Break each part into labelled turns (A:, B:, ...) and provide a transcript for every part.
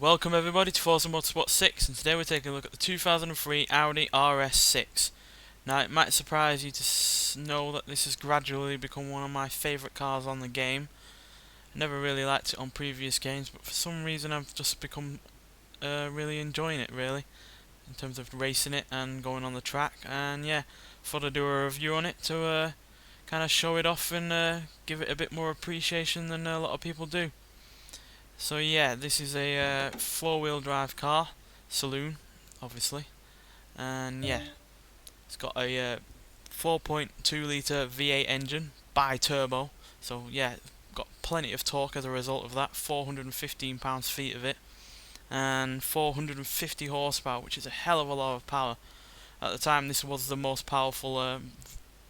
A: Welcome everybody to Forza Motorsport 6, and today we're taking a look at the 2003 Audi RS6. Now it might surprise you to know that this has gradually become one of my favourite cars on the game. I never really liked it on previous games, but for some reason I've just become really enjoying it really, in terms of racing it and going on the track. And yeah, thought I'd do a review on it to kind of show it off and give it a bit more appreciation than a lot of people do. So yeah, this is a four-wheel drive car, saloon, obviously, and yeah, it's got a 4.2 litre V8 engine, bi-turbo, so yeah, got plenty of torque as a result of that, 415 pounds-feet of it, and 450 horsepower, which is a hell of a lot of power. At the time, this was the most powerful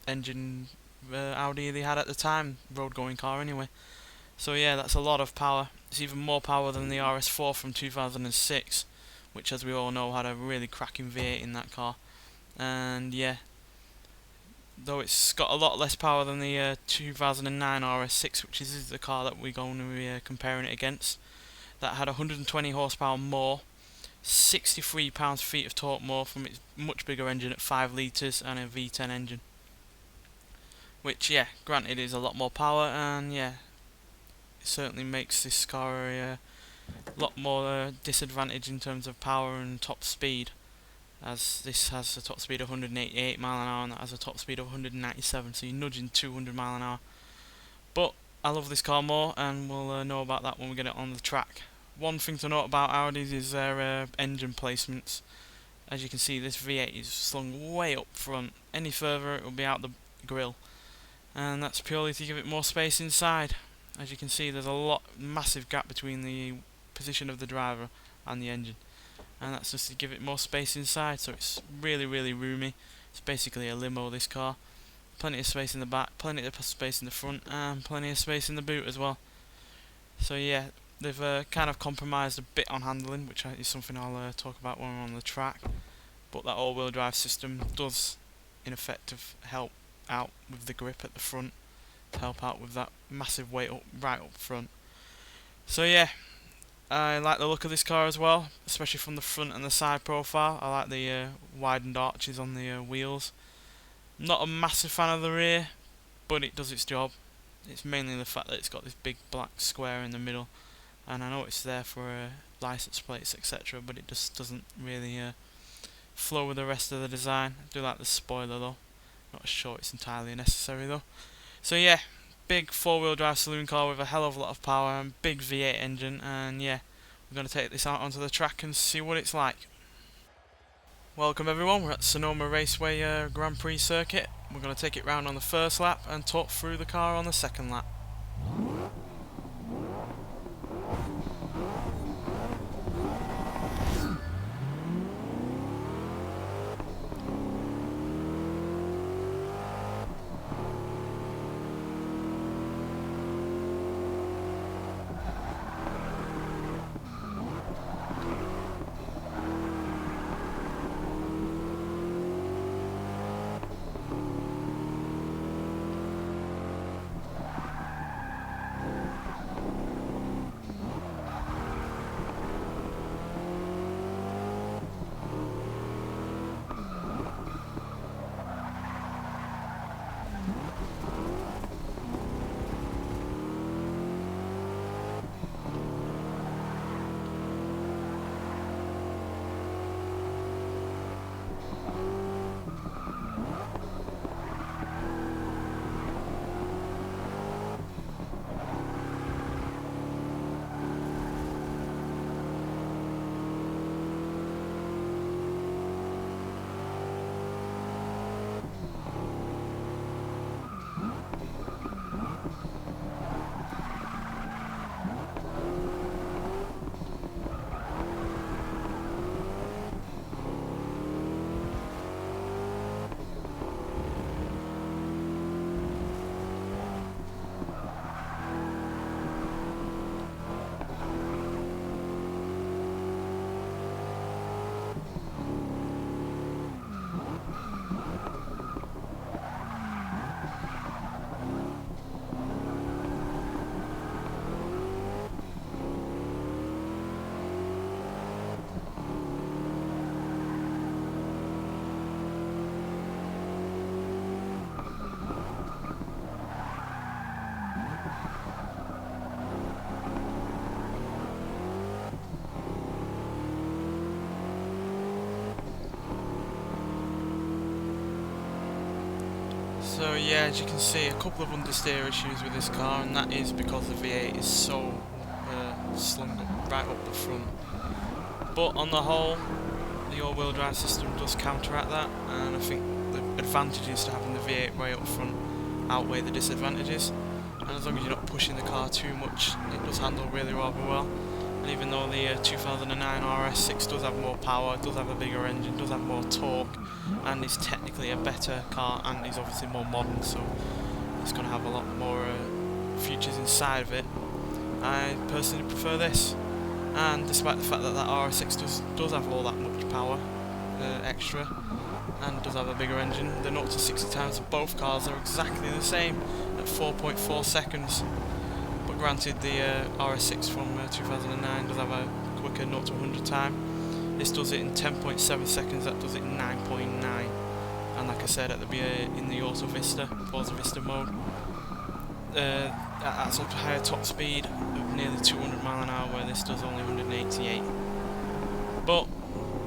A: engine Audi they had at the time, road-going car anyway. So yeah, that's a lot of power. It's even more power than the RS4 from 2006, which, as we all know, had a really cracking V8 in that car. And yeah, though it's got a lot less power than the 2009 RS6, which is the car that we're going to be comparing it against. That had 120 horsepower more, 63 pounds-feet of torque more from its much bigger engine at 5 litres and a V10 engine. Which, yeah, granted is a lot more power, and yeah, it certainly makes this car a lot more disadvantage in terms of power and top speed, as this has a top speed of 188 mile an hour and that has a top speed of 197, so you're nudging 200 mile an hour. But I love this car more, and we'll know about that when we get it on the track. One thing to note about Audis is their engine placements. As you can see, this V8 is slung way up front. Any further it will be out the grille, and that's purely to give it more space inside. As you can see, there's a massive gap between the position of the driver and the engine, and that's just to give it more space inside, so it's really roomy. It's basically a limo, this car. Plenty of space in the back, plenty of space in the front, and plenty of space in the boot as well. So yeah, they've kind of compromised a bit on handling, which is something I'll talk about when we're on the track. But that all-wheel drive system does in effect help out with the grip at the front, to help out with that massive weight right up front. So yeah, I like the look of this car as well, especially from the front and the side profile. I like the widened arches on the wheels. Not a massive fan of the rear, but it does its job. It's mainly the fact that it's got this big black square in the middle, and I know it's there for license plates, etc., but it just doesn't really flow with the rest of the design. I do like the spoiler though. Not sure it's entirely necessary though. So yeah, big four-wheel drive saloon car with a hell of a lot of power and big V8 engine, and yeah, we're going to take this out onto the track and see what it's like. Welcome everyone, we're at Sonoma Raceway Grand Prix circuit. We're going to take it round on the first lap and talk through the car on the second lap. So yeah, as you can see, a couple of understeer issues with this car, and that is because the V8 is so slung up, right up the front. But on the whole, the all-wheel drive system does counteract that, and I think the advantages to having the V8 way up front outweigh the disadvantages. And as long as you're not pushing the car too much, it does handle really rather well. And even though the 2009 RS6 does have more power, does have a bigger engine, does have more torque, and is technically a better car, and is obviously more modern, so it's going to have a lot more features inside of it, I personally prefer this. And despite the fact that that RS6 does have all that much power extra, and does have a bigger engine, the 0 to 60 times of both cars are exactly the same at 4.4 seconds. But granted, the RS6 from 2009 does have a quicker 0 to 100 time. This does it in 10.7 seconds, that does it in 9.9. And like I said, in the Auto Vista, Forza Vista mode, that's up to higher top speed of nearly 200 mile an hour, where this does only 188. But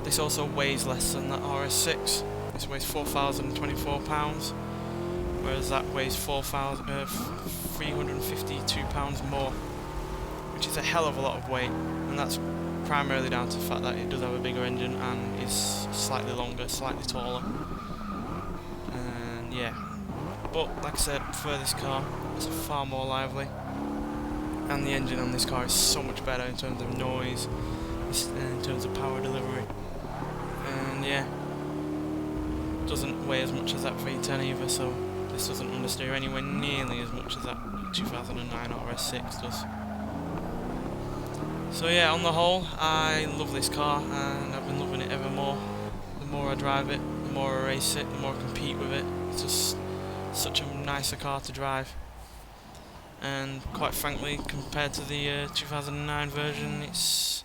A: this also weighs less than that RS6. This weighs 4,024 pounds, whereas that weighs 352 pounds more, which is a hell of a lot of weight, and that's primarily down to the fact that it does have a bigger engine and is slightly longer, slightly taller. And yeah, but like I said, I prefer this car. It's far more lively, and the engine on this car is so much better in terms of noise, in terms of power delivery, and yeah, doesn't weigh as much as that V10 either, so this doesn't understeer anywhere nearly as much as that 2009 RS6 does. So yeah, on the whole, I love this car, and I've been loving it ever more. The more I drive it, the more I race it, the more I compete with it. It's just such a nicer car to drive. And quite frankly, compared to the 2009 version, it's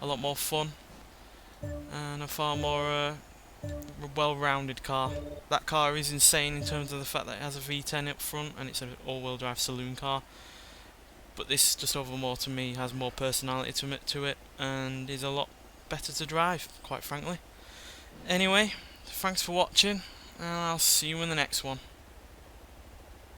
A: a lot more fun and a far more well-rounded car. That car is insane in terms of the fact that it has a V10 up front and it's an all-wheel drive saloon car, but this, just overall to me, has more personality to it and is a lot better to drive, quite frankly. Anyway, thanks for watching, and I'll see you in the next one.